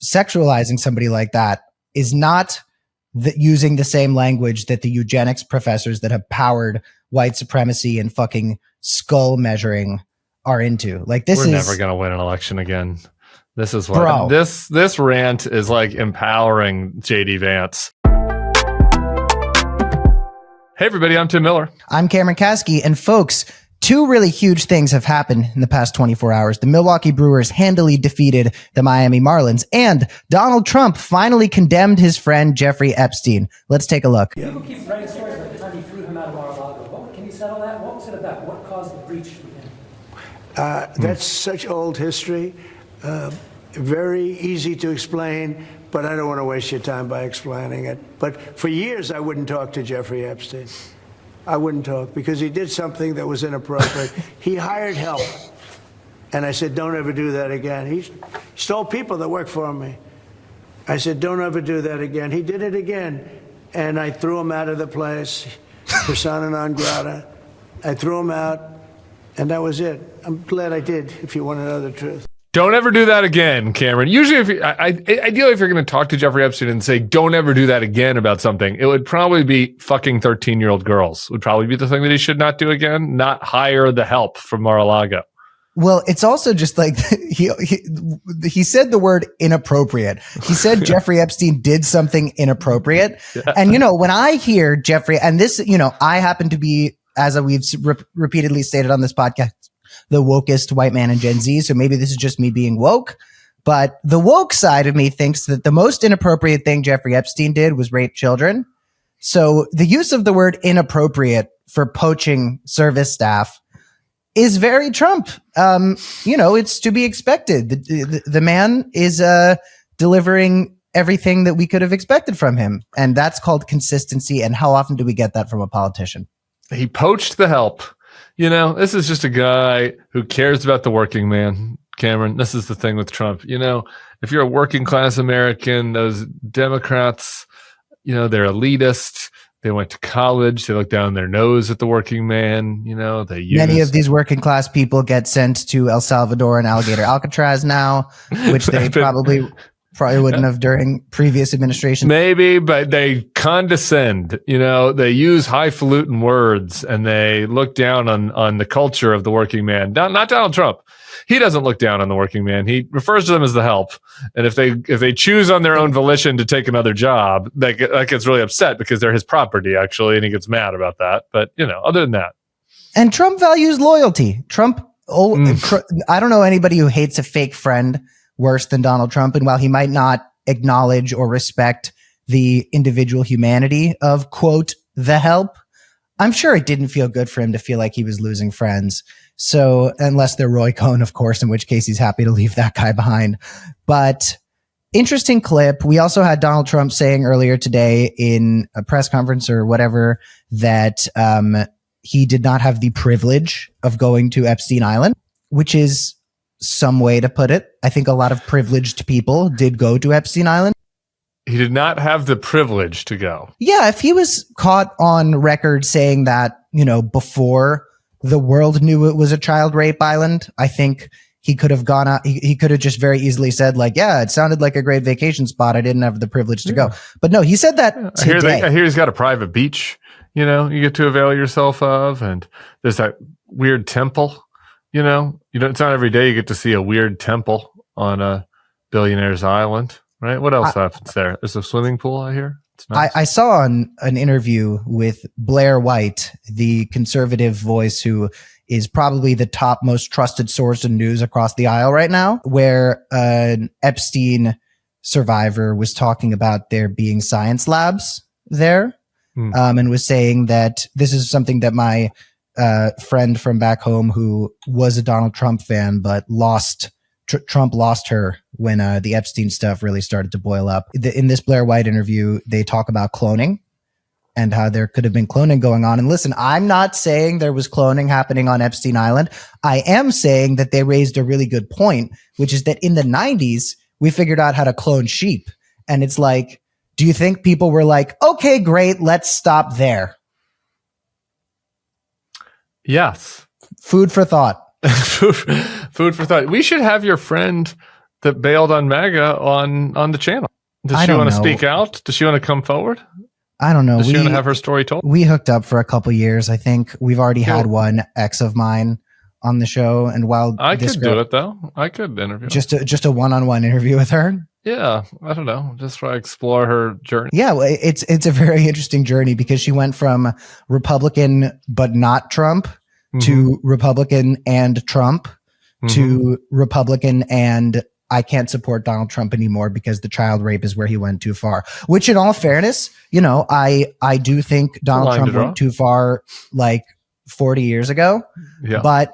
sexualizing somebody like that is not using the same language that the eugenics professors that have powered white supremacy and fucking skull measuring are into. Like, this We're never going to win an election again. This is what Bro. This rant is like empowering JD Vance. Hey everybody, I'm Tim Miller. I'm Cameron Kasky, and folks, two really huge things have happened in the past 24 hours. The Milwaukee Brewers handily defeated the Miami Marlins, and Donald Trump finally condemned his friend Jeffrey Epstein. Let's take a look. People keep writing stories like the time he flew him out of Mar-a-Lago. Can you settle that? What was it about? What caused the breach to begin? That's such old history. Very easy to explain, but I don't want to waste your time by explaining it. But for years, I wouldn't talk to Jeffrey Epstein. I wouldn't talk because he did something that was inappropriate. He hired help. And I said, don't ever do that again. He stole people that work for me. I said, don't ever do that again. He did it again. And I threw him out of the place, persona non grata. I threw him out, and that was it. I'm glad I did, if you want to know the truth. Don't ever do that again, Cameron. Usually, ideally, if you're going to talk to Jeffrey Epstein and say, don't ever do that again about something, it would probably be fucking 13-year-old girls would probably be the thing that he should not do again, not hire the help from Mar-a-Lago. Well, it's also just like he said the word inappropriate. He said Jeffrey Epstein did something inappropriate. Yeah. And, when I hear Jeffrey, and this, I happen to be, as we've repeatedly stated on this podcast, the wokest white man in Gen Z. So maybe this is just me being woke, but the woke side of me thinks that the most inappropriate thing Jeffrey Epstein did was rape children. So the use of the word inappropriate for poaching service staff is very Trump. It's to be expected. The man is delivering everything that we could have expected from him. And that's called consistency. And how often do we get that from a politician? He poached the help. This is just a guy who cares about the working man, Cameron. This is the thing with Trump. If you're a working class American, those Democrats, they're elitist. They went to college. They look down their nose at the working man. Many of these working class people get sent to El Salvador and Alligator Alcatraz now, which they probably wouldn't have during previous administrations. Maybe, but they condescend. They use highfalutin words and they look down on the culture of the working man. Not Donald Trump. He doesn't look down on the working man. He refers to them as the help. And if they choose on their own volition to take another job, that gets really upset because they're his property, actually, and he gets mad about that. But, other than that. And Trump values loyalty. I don't know anybody who hates a fake friend worse than Donald Trump. And while he might not acknowledge or respect the individual humanity of, quote, the help, I'm sure it didn't feel good for him to feel like he was losing friends. So unless they're Roy Cohn, of course, in which case he's happy to leave that guy behind. But interesting clip. We also had Donald Trump saying earlier today in a press conference or whatever that he did not have the privilege of going to Epstein Island, which is some way to put it. I think a lot of privileged people did go to Epstein Island. He did not have the privilege to go. Yeah, if he was caught on record saying that, before the world knew it was a child rape island, I think he could have gone out. He could have just very easily said, like, yeah, it sounded like a great vacation spot. I didn't have the privilege to go. But no, he said that today. I hear he's got a private beach, you get to avail yourself of. And there's that weird temple. It's not every day you get to see a weird temple on a billionaire's island, right? What else happens there? There's a swimming pool, I hear. It's nice. I saw an interview with Blair White, the conservative voice who is probably the top most trusted source of news across the aisle right now, where an Epstein survivor was talking about there being science labs there, and was saying that this is something that my friend from back home who was a Donald Trump fan, but Trump lost her when the Epstein stuff really started to boil up. In this Blair White interview, they talk about cloning and how there could have been cloning going on. And listen, I'm not saying there was cloning happening on Epstein Island. I am saying that they raised a really good point, which is that in the 90s, we figured out how to clone sheep. And it's like, do you think people were like, okay, great, let's stop there? Yes. Food for thought. Food for thought. We should have your friend that bailed on MAGA on the channel. Does she want to speak out? Does she want to come forward? I don't know. Does she want to have her story told? We hooked up for a couple years. I think we've already had one ex of mine on the show. And while I could do it though, I could interview just a one-on-one interview with her. Yeah, I don't know, just try to explore her journey. Yeah, well, it's a very interesting journey because she went from Republican but not Trump to Republican and Trump to Republican and I can't support Donald Trump anymore because the child rape is where he went too far. Which, in all fairness, you know, I do think Donald Trump went too far like 40 years ago. Yeah. But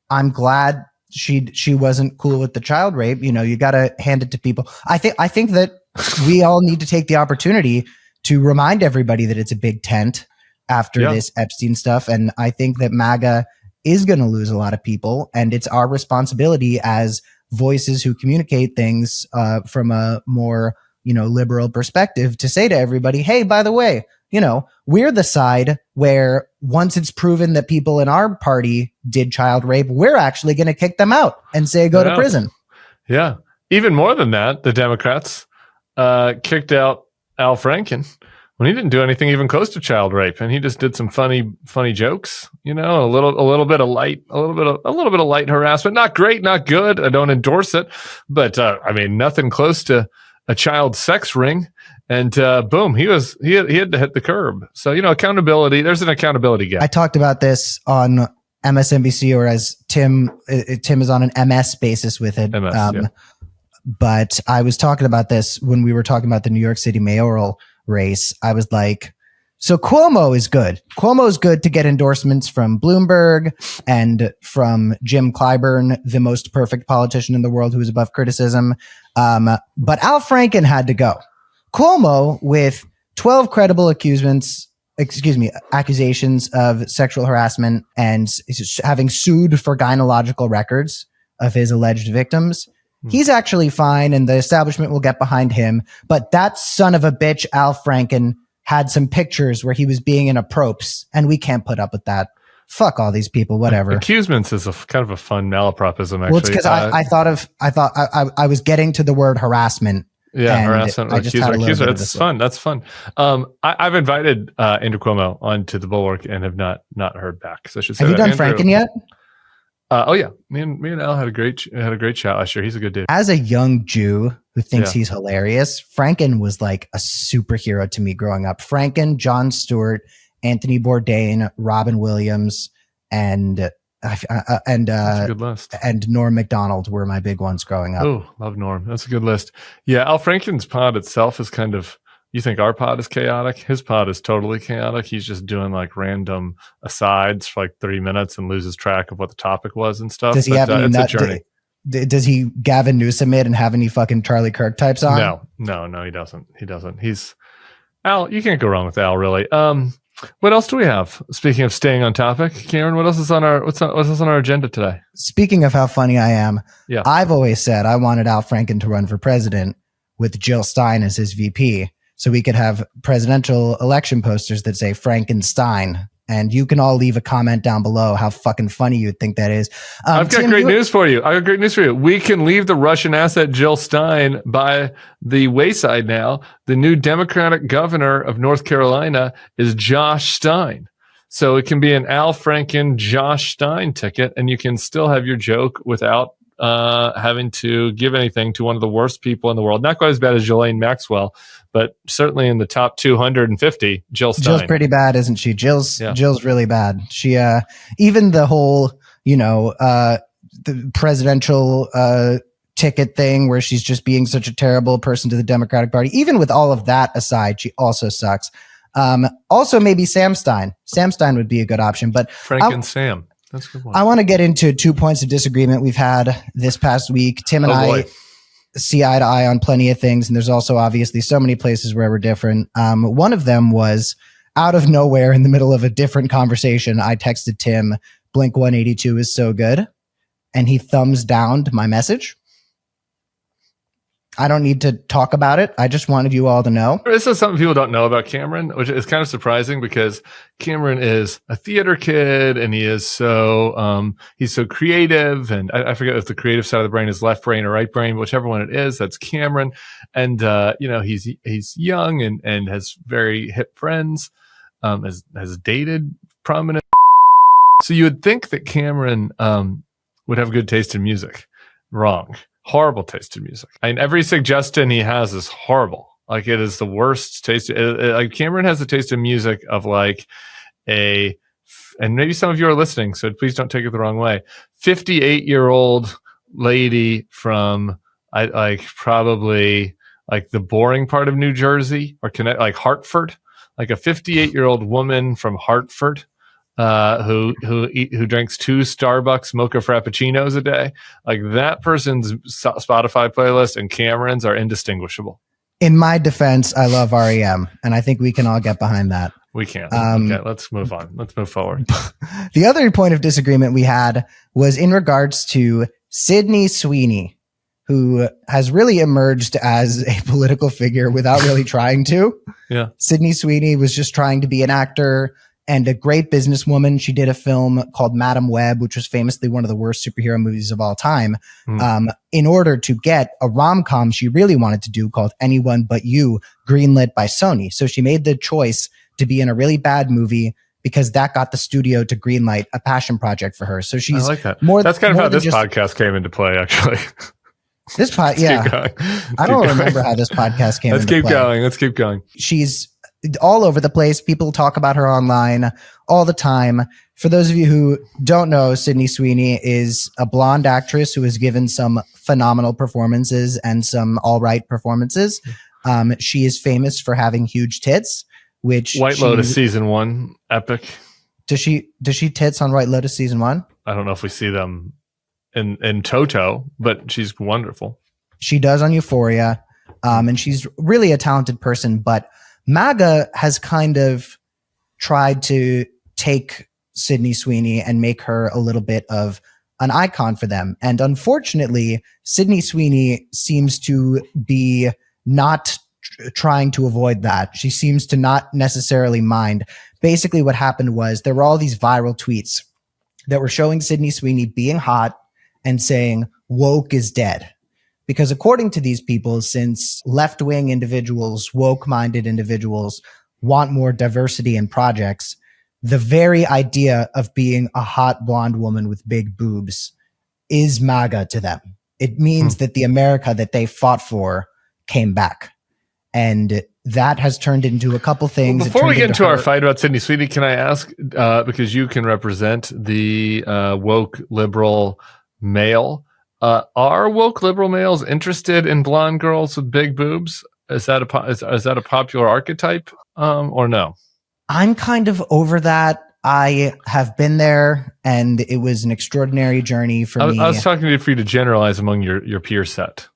I'm glad she wasn't cool with the child rape. You know, you got to hand it to people. I think that we all need to take the opportunity to remind everybody that it's a big tent after this Epstein stuff. And I think that MAGA is going to lose a lot of people. And it's our responsibility as voices who communicate things from a more, you know, liberal perspective to say to everybody, hey, by the way, you know, we're the side where once it's proven that people in our party did child rape, we're actually going to kick them out and say, go to prison. Yeah. Even more than that, the Democrats kicked out Al Franken when he didn't do anything even close to child rape, and he just did some funny jokes, you know, a little bit of light harassment. Not great, not good. I don't endorse it, but I mean, nothing close to a child sex ring. And boom, he had to hit the curb. So, you know, accountability. There's an accountability gap. I talked about this on MSNBC, or as Tim is on an MS basis with it. But I was talking about this when we were talking about the New York City mayoral race. I was like, so Cuomo is good. Cuomo is good to get endorsements from Bloomberg and from Jim Clyburn, the most perfect politician in the world who is above criticism. But Al Franken had to go. Cuomo, with 12 credible accusations of sexual harassment and having sued for gynecological records of his alleged victims, he's actually fine, and the establishment will get behind him. But that son of a bitch, Al Franken, had some pictures where he was being in a propes, and we can't put up with that. Fuck all these people, whatever. Accusements is a kind of a fun malapropism, actually. Well, it's because I was getting to the word harassment. Yeah, harassment or accuser. That's fun. That's fun. I've invited Andrew Cuomo onto the Bulwark and have not heard back. So I should say, have you done Franken yet? Oh yeah, me and Al had a great chat last year. He's a good dude. As a young Jew who thinks he's hilarious, Franken was like a superhero to me growing up. Franken, Jon Stewart, Anthony Bourdain, Robin Williams, and that's a good list. And Norm Macdonald were my big ones growing up. Oh, love Norm. That's a good list. Yeah, Al Franken's pod itself is kind of. You think our pod is chaotic? His pod is totally chaotic. He's just doing like random asides for like 30 minutes and loses track of what the topic was and stuff. Does he have any nut? Does he Gavin Newsom it and have any fucking Charlie Kirk types on? No, he doesn't. He's Al. You can't go wrong with Al, really. What else do we have? Speaking of staying on topic, Cameron, what else is on what's on our agenda today? Speaking of how funny I am, I've always said I wanted Al Franken to run for president with Jill Stein as his VP. So we could have presidential election posters that say Frankenstein, and you can all leave a comment down below how fucking funny you think that is. I've got great news for you. We can leave the Russian asset Jill Stein by the wayside now. The new Democratic governor of North Carolina is Josh Stein. So it can be an Al Franken, Josh Stein ticket, and you can still have your joke without having to give anything to one of the worst people in the world. Not quite as bad as Ghislaine Maxwell, but certainly in the top 250, Jill Stein. Jill's pretty bad, isn't she? Jill's really bad. She even the whole, the presidential ticket thing where she's just being such a terrible person to the Democratic Party. Even with all of that aside, she also sucks. Also maybe Sam Stein. Sam Stein would be a good option, but Sam. That's a good one. I want to get into 2 points of disagreement we've had this past week. Tim and I see eye to eye on plenty of things, and there's also obviously so many places where we're different. One of them was out of nowhere in the middle of a different conversation. I texted Tim, Blink 182 is so good, and he thumbs downed my message. I don't need to talk about it. I just wanted you all to know. This is something people don't know about Cameron, which is kind of surprising because Cameron is a theater kid and he is so he's so creative. And I forget if the creative side of the brain is left brain or right brain, whichever one it is. That's Cameron. And he's young and has very hip friends. Has dated prominent. So you would think that Cameron would have good taste in music. Wrong. Horrible taste in music. I mean, every suggestion he has is horrible. Like, it is the worst taste. Like, Cameron has the taste in music of like and maybe some of you are listening, so please don't take it the wrong way. 58-year-old lady from probably like the boring part of New Jersey or like Hartford, like a 58-year-old woman from Hartford. Who drinks 2 Starbucks mocha frappuccinos a day. Like, that person's Spotify playlist and Cameron's are indistinguishable. In my defense, I love REM, and I think we can all get behind that. We can. Okay, let's move on. Let's move forward. The other point of disagreement we had was in regards to Sydney Sweeney, who has really emerged as a political figure without really trying to. Yeah. Sydney Sweeney was just trying to be an actor and a great businesswoman. She did a film called Madam Web, which was famously one of the worst superhero movies of all time, in order to get a rom-com she really wanted to do called Anyone But You, greenlit by Sony. So she made the choice to be in a really bad movie because that got the studio to greenlight a passion project for her. So she's I like that. more. That's kind of more how than this podcast came into play, actually. This pod, yeah. I don't remember how this podcast came into play. Let's keep going. She's all over the place. People talk about her online all the time. For those of you who don't know, Sydney Sweeney is a blonde actress who has given some phenomenal performances and some all right performances. She is famous for having huge tits, which White Lotus season 1, epic. Does she tits on White Lotus season 1? I don't know if we see them in Toto, but she's wonderful. She does on Euphoria. And she's really a talented person, but MAGA has kind of tried to take Sydney Sweeney and make her a little bit of an icon for them. And unfortunately, Sydney Sweeney seems to be not trying to avoid that. She seems to not necessarily mind. Basically, what happened was there were all these viral tweets that were showing Sydney Sweeney being hot and saying, woke is dead. Because according to these people, since left-wing individuals, woke-minded individuals want more diversity in projects, the very idea of being a hot blonde woman with big boobs is MAGA to them. It means that the America that they fought for came back. And that has turned into a couple things. Well, before we get into our fight about Sydney Sweeney, can I ask, because you can represent the woke liberal male, are woke liberal males interested in blonde girls with big boobs? Is that a popular archetype, or no? I'm kind of over that. I have been there, and it was an extraordinary journey for me. I was talking for you to generalize among your peer set.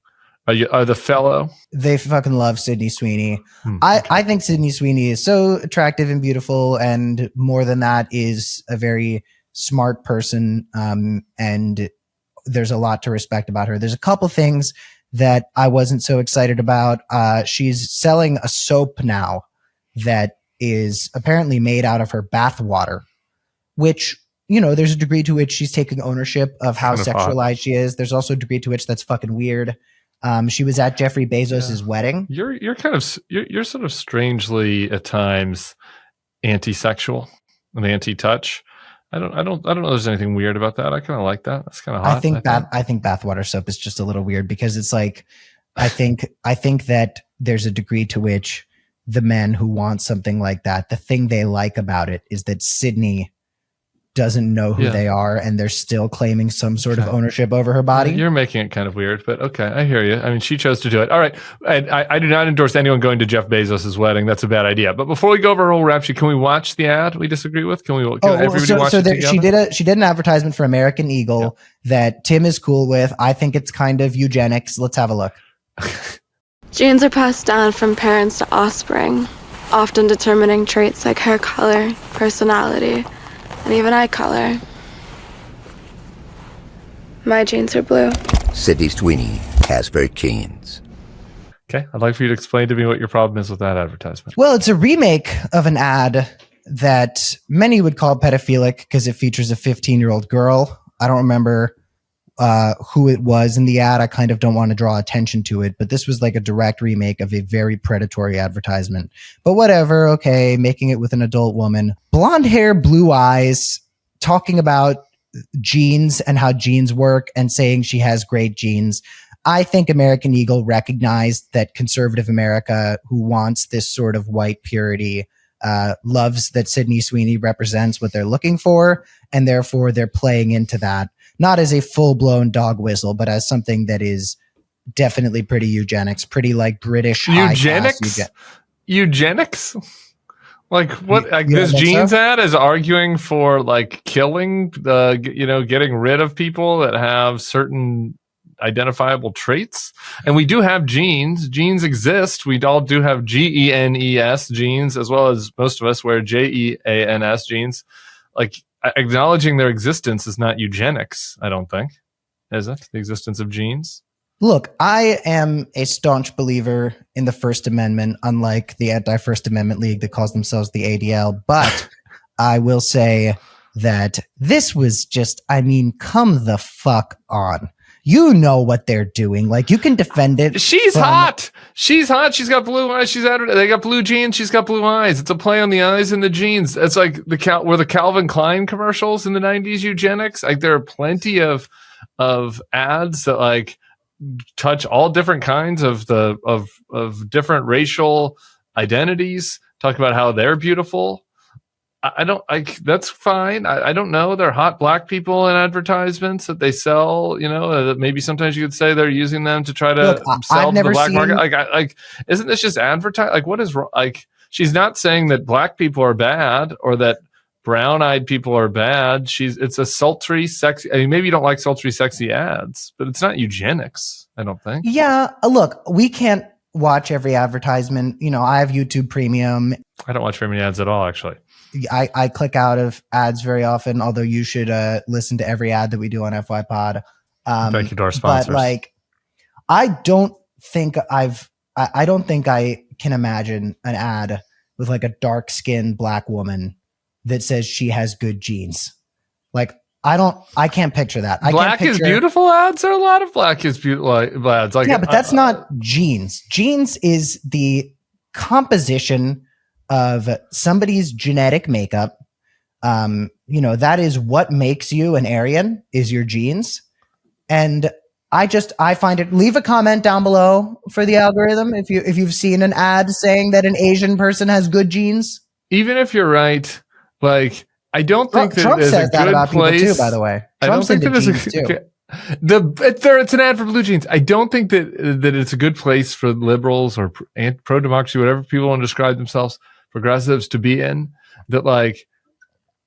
Are the fellow? They fucking love Sydney Sweeney. I think Sydney Sweeney is so attractive and beautiful, and more than that, is a very smart person, and there's a lot to respect about her. There's a couple things that I wasn't so excited about. She's selling a soap now that is apparently made out of her bath water, which, you know, there's a degree to which she's taking ownership of how sexualized she is. There's also a degree to which that's fucking weird. She was at Jeffrey Bezos' wedding. You're sort of strangely at times anti-sexual and anti-touch. I don't know if there's anything weird about that. I kind of like that. That's kind of hot. I think bathwater soap is just a little weird because it's like, I think that there's a degree to which the men who want something like that, the thing they like about it is that Sydney doesn't know who they are, and they're still claiming some sort of ownership over her body. You're making it kind of weird, but okay, I hear you. I mean, she chose to do it. All right. I do not endorse anyone going to Jeff Bezos' wedding. That's a bad idea. But before we go over her whole rap sheet, can we watch the ad we disagree with? Can everybody watch it together? She did an advertisement for American Eagle that Tim is cool with. I think it's kind of eugenics. Let's have a look. Genes are passed down from parents to offspring, often determining traits like hair color, personality, and even eye color. My genes are blue. Sydney Sweeney, Casper Genes. Okay, I'd like for you to explain to me what your problem is with that advertisement. Well, it's a remake of an ad that many would call pedophilic because it features a 15-year-old girl. I don't remember who it was in the ad. I kind of don't want to draw attention to it, but this was like a direct remake of a very predatory advertisement. But whatever, okay, making it with an adult woman. Blonde hair, blue eyes, talking about genes and how genes work and saying she has great genes. I think American Eagle recognized that conservative America, who wants this sort of white purity, loves that Sydney Sweeney represents what they're looking for, and therefore they're playing into that, not as a full-blown dog whistle, but as something that is definitely pretty eugenics, pretty like British eugenics. Eugenics. Like what? Like this jeans ad is arguing for like killing getting rid of people that have certain identifiable traits. And we do have genes. Genes exist. We all do have GENES genes, as well as most of us wear JEANS genes. Like acknowledging their existence is not eugenics, I don't think. Is it? The existence of genes? Look, I am a staunch believer in the First Amendment, unlike the Anti-First Amendment League that calls themselves the ADL. But I will say that this was just, come the fuck on. You know what they're doing. Like, you can defend it. She's hot. She's hot. She's got blue eyes. They got blue jeans. She's got blue eyes. It's a play on the eyes and the jeans. It's like were the Calvin Klein commercials in the 90s eugenics. Like, there are plenty of ads that like touch all different kinds of different racial identities. Talk about how they're beautiful. That's fine. I don't know. They're hot black people in advertisements that they sell, maybe sometimes you could say they're using them to try to sell to the black market. Isn't this just advertising? Like, what is wrong? Like, she's not saying that black people are bad or that brown-eyed people are bad. It's a sultry, sexy. Maybe you don't like sultry, sexy ads, but it's not eugenics, I don't think. Yeah. Look, we can't watch every advertisement. I have YouTube Premium. I don't watch very many ads at all, actually. I click out of ads very often, although you should listen to every ad that we do on FY Pod. Thank you to our sponsors. But like, I don't think I can imagine an ad with like a dark-skinned black woman that says she has good genes. Like, I can't picture that. Black is beautiful ads. There are a lot of black is beautiful ads. Like, yeah, but that's not genes. Genes is the composition of somebody's genetic makeup. That is what makes you an Aryan, is your genes. And I find it, leave a comment down below for the algorithm if you've seen an ad saying that an Asian person has good genes. Even if you're right, like, I don't think that Trump there's says a that good about place. people too, by the way. Trump's into genes too. It's an ad for blue jeans. I don't think that it's a good place for liberals or pro-democracy, whatever people want to describe themselves, progressives, to be in. That, like,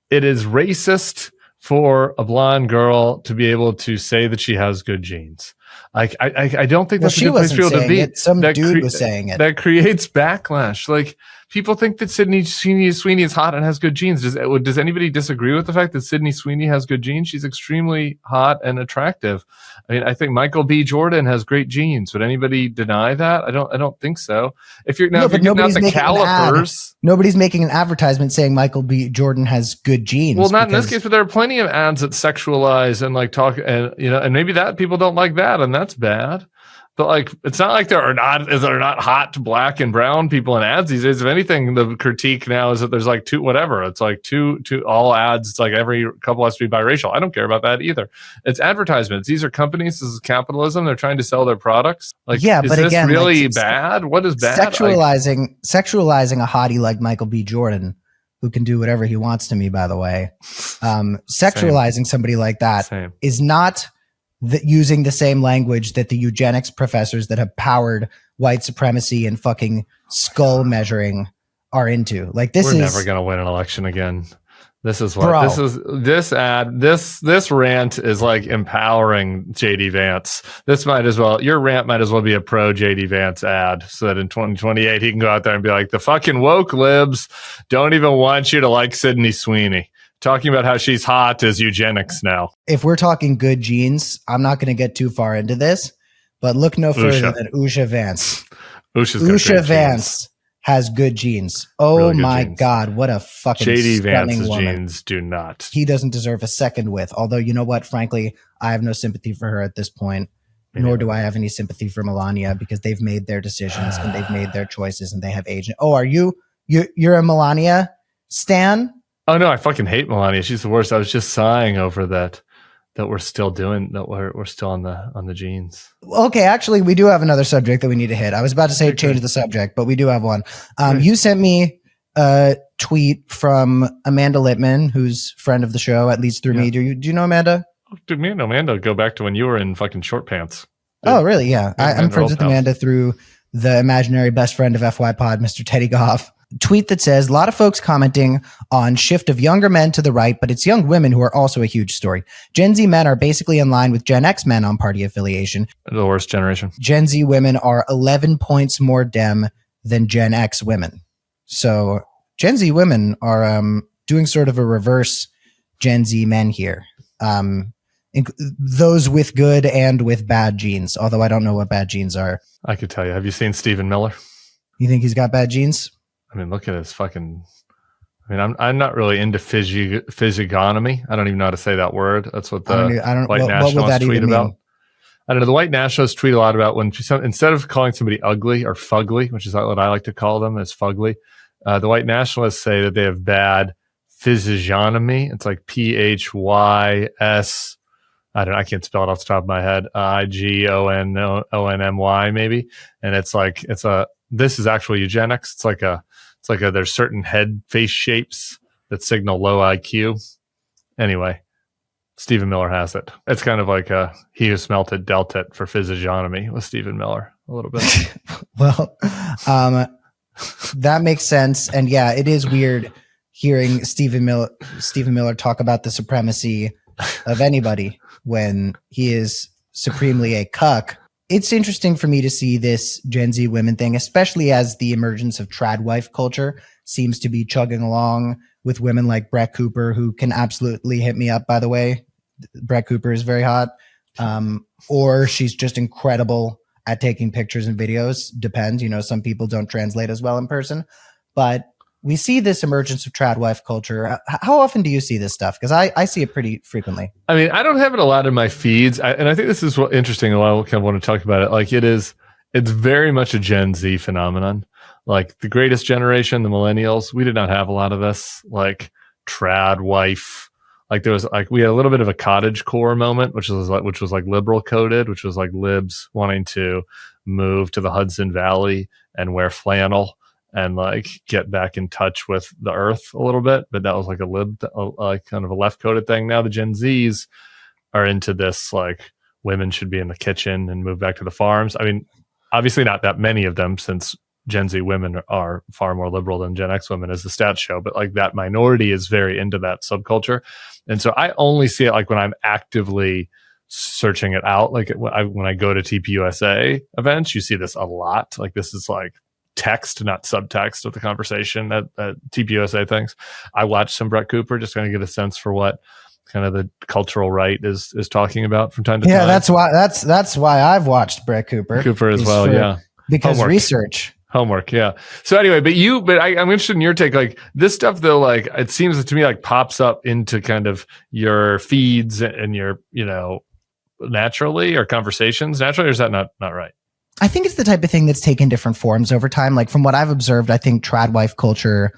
it is racist for a blonde girl to be able to say that she has good genes. Like, I don't think that's a good place for people to be. Some dude was saying it. That creates backlash. Like, people think that Sydney Sweeney is hot and has good genes. Does anybody disagree with the fact that Sydney Sweeney has good genes? She's extremely hot and attractive. I mean, I think Michael B. Jordan has great genes. Would anybody deny that? I don't think so. If you're now, if you're getting out the calipers, nobody's making an advertisement saying Michael B. Jordan has good genes. Well, not in this case, but there are plenty of ads that sexualize and like talk, and maybe that people don't like that, and that's bad. But like, it's not like there are not hot black and brown people in ads these days. If anything, the critique now is that there's like two all ads. It's like every couple has to be biracial. I don't care about that either. It's advertisements. These are companies. This is capitalism. They're trying to sell their products. Like, yeah, but is this really bad? What is bad? Sexualizing a hottie like Michael B. Jordan, who can do whatever he wants to me, by the way. Sexualizing somebody like that is not using the same language that the eugenics professors that have powered white supremacy and fucking skull measuring are into. Like, we're never going to win an election again. This is what this rant is like empowering JD Vance. Your rant might as well be a pro JD Vance ad, so that in 2028 he can go out there and be like, the fucking woke libs don't even want you to like Sydney Sweeney. Talking about how she's hot is eugenics now. If we're talking good genes, I'm not going to get too far into this, but look no further than Usha Vance. Usha Vance has good genes. Oh Really good my genes. God, what a fucking JD stunning Vance's woman. genes do not. He doesn't deserve a second with. Although, you know what? Frankly, I have no sympathy for her at this point. Nor do I have any sympathy for Melania because they've made their decisions and they've made their choices and they have agent. Oh, are you're a Melania stan? Oh no, I fucking hate Melania. She's the worst. I was just sighing over that we're still doing that. We're still on the genes. Okay, actually, we do have another subject that we need to hit. I was about to say change the subject, but we do have one. You sent me a tweet from Amanda Littman, who's friend of the show, at least through me. Do you know Amanda? Dude, me and Amanda go back to when you were in fucking short pants. Dude. Oh, really? Yeah. I'm friends with Amanda through the imaginary best friend of FY Pod, Mr. Teddy Goff. Tweet that says, a lot of folks commenting on shift of younger men to the right, but it's young women who are also a huge story. Gen Z men are basically in line with Gen X men on party affiliation. The worst generation. Gen Z women are 11 points more Dem than Gen X women. So Gen Z women are doing sort of a reverse Gen Z men here. Those with good and with bad genes, although I don't know what bad genes are. I could tell you. Have you seen Stephen Miller? You think he's got bad genes? I mean, look at his fucking. I mean, I'm not really into physiognomy. I don't even know how to say that word. That's what the white nationalists tweet about. I don't know. The white nationalists tweet a lot about when instead of calling somebody ugly or fugly, which is what I like to call them, as fugly, the white nationalists say that they have bad physiognomy. It's like PHYS. I can't spell it off the top of my head. IGONONMY maybe. And it's like, this is actually eugenics. It's like there's certain head face shapes that signal low IQ. Anyway, Stephen Miller has it. It's kind of like he who smelt it dealt it for physiognomy with Stephen Miller a little bit. Well, that makes sense. And yeah, it is weird hearing Stephen Miller talk about the supremacy of anybody when he is supremely a cuck. It's interesting for me to see this Gen Z women thing, especially as the emergence of trad wife culture seems to be chugging along with women like Brett Cooper, who can absolutely hit me up, by the way. Brett Cooper is very hot. Or she's just incredible at taking pictures and videos. Depends. Some people don't translate as well in person. But we see this emergence of trad wife culture. How often do you see this stuff? Because I see it pretty frequently. I mean, I don't have it a lot in my feeds. And I think this is what interesting. I kind of want to talk about it. Like it's very much a Gen Z phenomenon. Like the greatest generation, the millennials, we did not have a lot of this, like trad wife. Like there was we had a little bit of a cottage core moment, which was like liberal coded, which was like libs wanting to move to the Hudson Valley and wear flannel and like get back in touch with the earth a little bit. But that was like a kind of a left coded thing. Now the Gen Zs are into this, like women should be in the kitchen and move back to the farms. I mean, obviously not that many of them, since Gen Z women are far more liberal than Gen X women, as the stats show, but like that minority is very into that subculture. And so I only see it like when I'm actively searching it out. Like when I go to TPUSA events, you see this a lot. Like this is like text, not subtext of the conversation at TPUSA things. I watch some Brett Cooper, just kind of get a sense for what kind of the cultural right is talking about from time to time. Yeah, that's why I've watched Brett Cooper as well. Yeah, because homework. Yeah. So anyway, but I'm interested in your take. Like this stuff though, like it seems to me like pops up into kind of your feeds and your, naturally, or conversations naturally, or is that not right? I think it's the type of thing that's taken different forms over time. Like from what I've observed, I think trad wife culture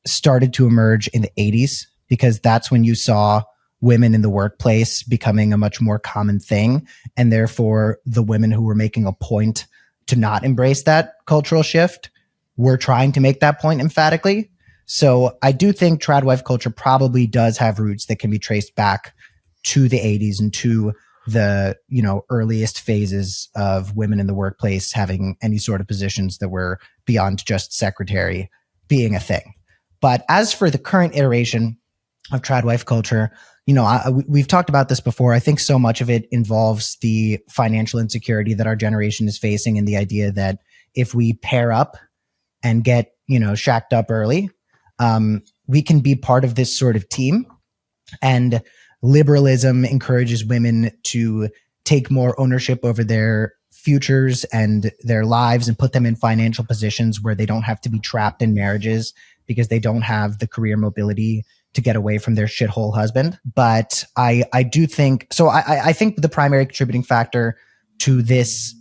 started to emerge in the 80s because that's when you saw women in the workplace becoming a much more common thing. And therefore the women who were making a point to not embrace that cultural shift were trying to make that point emphatically. So I do think trad wife culture probably does have roots that can be traced back to the 80s and to the, earliest phases of women in the workplace having any sort of positions that were beyond just secretary being a thing. But as for the current iteration of trad wife culture, we've talked about this before. I think so much of it involves the financial insecurity that our generation is facing and the idea that if we pair up and get, shacked up early, we can be part of this sort of team. And liberalism encourages women to take more ownership over their futures and their lives and put them in financial positions where they don't have to be trapped in marriages because they don't have the career mobility to get away from their shithole husband. But I do think, so I think the primary contributing factor to this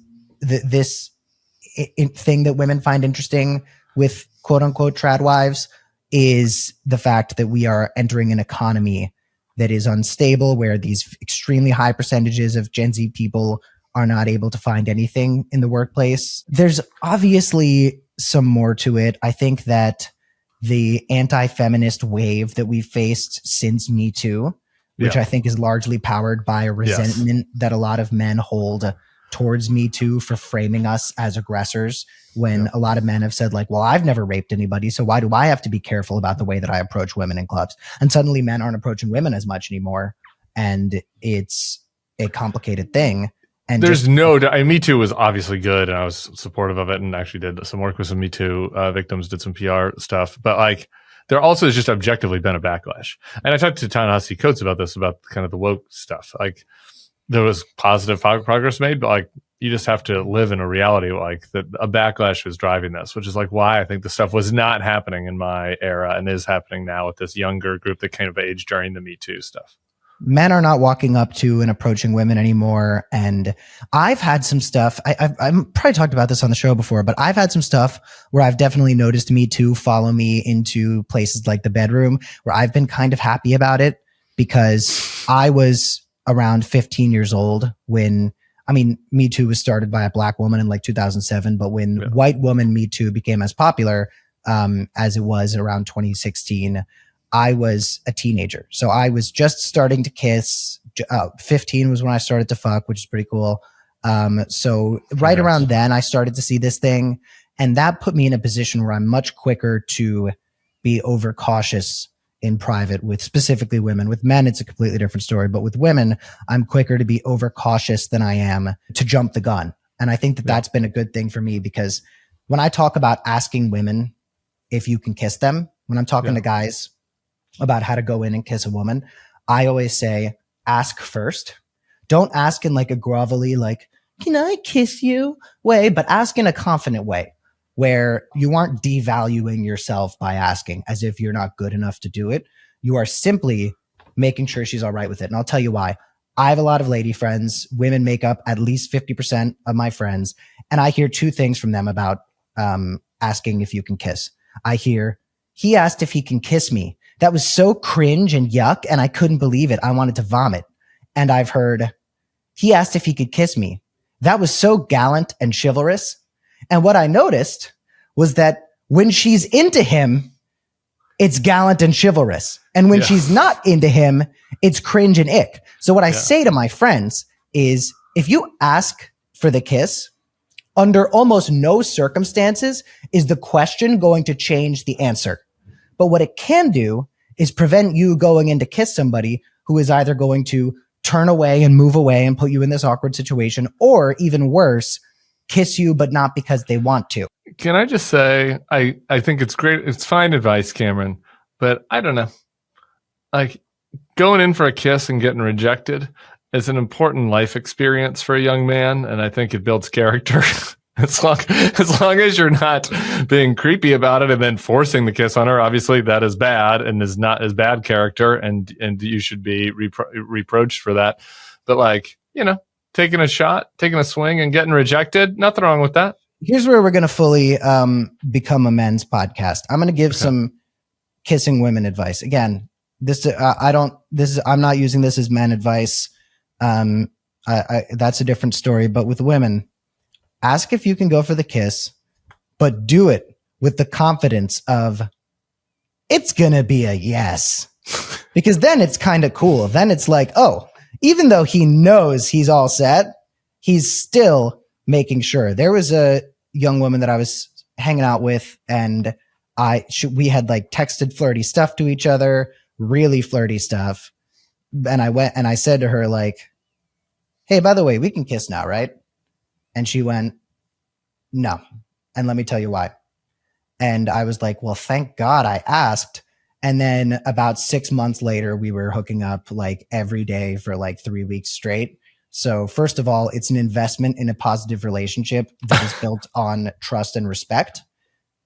thing that women find interesting with quote unquote trad wives is the fact that we are entering an economy that is unstable, where these extremely high percentages of Gen Z people are not able to find anything in the workplace. There's obviously some more to it. I think that the anti-feminist wave that we've faced since Me Too, which I think is largely powered by a resentment that a lot of men hold towards Me Too for framing us as aggressors, when a lot of men have said like, well, I've never raped anybody, so why do I have to be careful about the way that I approach women in clubs? And suddenly men aren't approaching women as much anymore. And it's a complicated thing. And there's Me Too was obviously good, and I was supportive of it, and actually did some work with some Me Too victims, did some PR stuff. But like, there also has just objectively been a backlash. And I talked to Ta-Nehisi Coates about this, about kind of the woke stuff. Like, there was positive progress made, but like, you just have to live in a reality like that. A backlash was driving this, which is like why I think the stuff was not happening in my era and is happening now with this younger group that came of age during the Me Too stuff. Men are not walking up to and approaching women anymore. And I've had some stuff, I've probably talked about this on the show before, but I've had some stuff where I've definitely noticed Me Too follow me into places like the bedroom, where I've been kind of happy about it, because I was around 15 years old when, I mean, Me Too was started by a black woman in like 2007, but when white woman Me Too became as popular as it was around 2016, I was a teenager. So I was just starting to kiss. 15 was when I started to fuck, which is pretty cool. So right around then I started to see this thing, and that put me in a position where I'm much quicker to be overcautious in private with specifically women. With men, it's a completely different story. But with women, I'm quicker to be overcautious than I am to jump the gun. And I think that that's been a good thing for me, because when I talk about asking women if you can kiss them, when I'm talking to guys about how to go in and kiss a woman, I always say, ask first. Don't ask in like a grovelly, like, can I kiss you way, but ask in a confident way, where you aren't devaluing yourself by asking as if you're not good enough to do it. You are simply making sure she's all right with it. And I'll tell you why. I have a lot of lady friends. Women make up at least 50% of my friends. And I hear two things from them about asking if you can kiss. I hear, he asked if he can kiss me. That was so cringe and yuck, and I couldn't believe it. I wanted to vomit. And I've heard, he asked if he could kiss me. That was so gallant and chivalrous. And what I noticed was that when she's into him, it's gallant and chivalrous. And when she's not into him, it's cringe and ick. So what I say to my friends is, if you ask for the kiss, under almost no circumstances is the question going to change the answer. But what it can do is prevent you going in to kiss somebody who is either going to turn away and move away and put you in this awkward situation, or even worse, kiss you, but not because they want to. Can I just say, I think it's great. It's fine advice, Cameron, but I don't know. Like, going in for a kiss and getting rejected is an important life experience for a young man. And I think it builds character. As long as you're not being creepy about it and then forcing the kiss on her, obviously that is bad and is not as bad character, and you should be reproached for that. But like, taking a shot, taking a swing and getting rejected, nothing wrong with that. Here's where we're going to fully become a men's podcast. I'm going to give some kissing women advice. Again, I'm not using this as men advice. That's a different story. But with women, ask if you can go for the kiss, but do it with the confidence of it's going to be a yes. Because then it's kind of cool. Then it's like, oh, even though he knows he's all set, he's still making sure. There was a young woman that I was hanging out with, and we had like texted flirty stuff to each other, really flirty stuff. And I went and I said to her, like, hey, by the way, we can kiss now, right? And she went, no. And let me tell you why. And I was like, well, thank God I asked. And then about 6 months later, we were hooking up like every day for like 3 weeks straight. So first of all, it's an investment in a positive relationship that is built on trust and respect.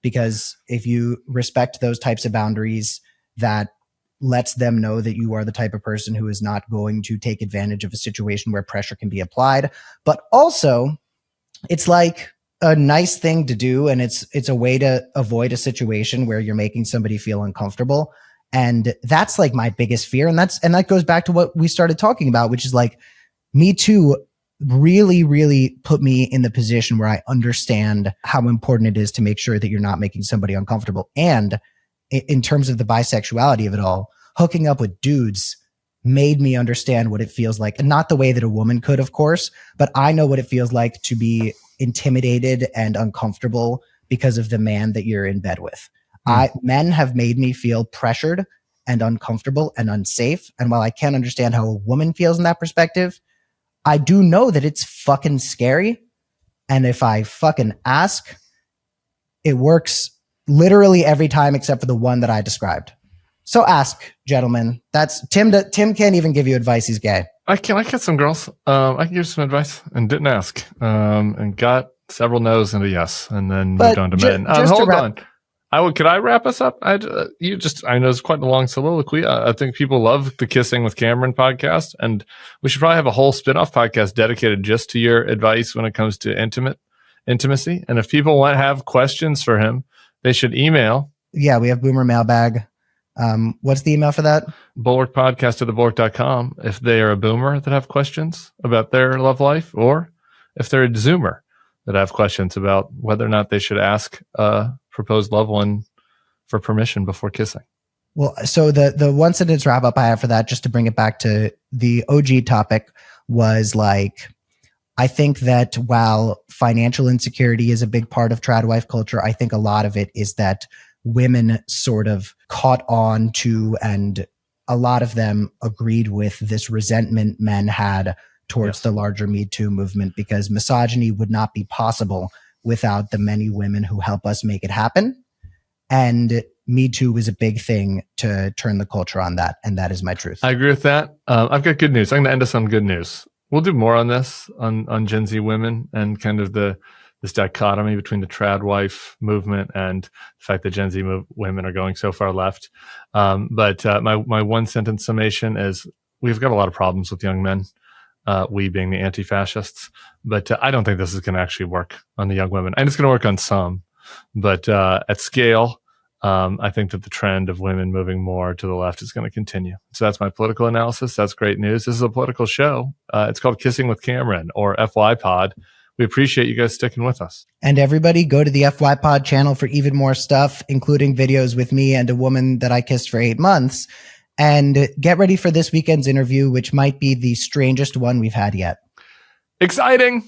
Because if you respect those types of boundaries, that lets them know that you are the type of person who is not going to take advantage of a situation where pressure can be applied. But also, it's like a nice thing to do, and it's a way to avoid a situation where you're making somebody feel uncomfortable. And that's like my biggest fear. And that goes back to what we started talking about, which is like Me Too really, really put me in the position where I understand how important it is to make sure that you're not making somebody uncomfortable. And in terms of the bisexuality of it all, hooking up with dudes made me understand what it feels like. And not the way that a woman could, of course, but I know what it feels like to be intimidated and uncomfortable because of the man that you're in bed with. Men have made me feel pressured and uncomfortable and unsafe. And while I can't understand how a woman feels in that perspective, I do know that it's fucking scary. And if I fucking ask, it works literally every time except for the one that I described. So ask, gentlemen. That's Tim. Tim can't even give you advice. He's gay. I get some girls. I can give some advice and didn't ask. And got several no's and a yes, and then moved on to men. Hold on. Could I wrap us up? I know it's quite a long soliloquy. I think people love the Kissing with Cameron podcast, and we should probably have a whole spin-off podcast dedicated just to your advice when it comes to intimacy. And if people want to have questions for him, they should email. Yeah, we have Boomer Mailbag. What's the email for that? bulwarkpodcast@thebulwark.com. If they are a boomer that have questions about their love life, or if they're a zoomer that have questions about whether or not they should ask proposed loved one for permission before kissing. Well, so the one sentence wrap up I have for that, just to bring it back to the OG topic, was like, I think that while financial insecurity is a big part of trad wife culture, I think a lot of it is that women sort of caught on to, and a lot of them agreed with, this resentment men had towards the larger Me Too movement, because misogyny would not be possible without the many women who help us make it happen. And Me Too was a big thing to turn the culture on that. And that is my truth. I agree with that. I've got good news. I'm going to end us on good news. We'll do more on this, on Gen Z women, and kind of this dichotomy between the trad wife movement and the fact that Gen Z women are going so far left. But my one sentence summation is, we've got a lot of problems with young men. We being the anti-fascists, but I don't think this is going to actually work on the young women. And it's going to work on some, but at scale, I think that the trend of women moving more to the left is going to continue. So that's my political analysis. That's great news. This is a political show. It's called Kissing with Cameron, or FY Pod. We appreciate you guys sticking with us. And everybody, go to the FY Pod channel for even more stuff, including videos with me and a woman that I kissed for 8 months. And get ready for this weekend's interview, which might be the strangest one we've had yet. Exciting.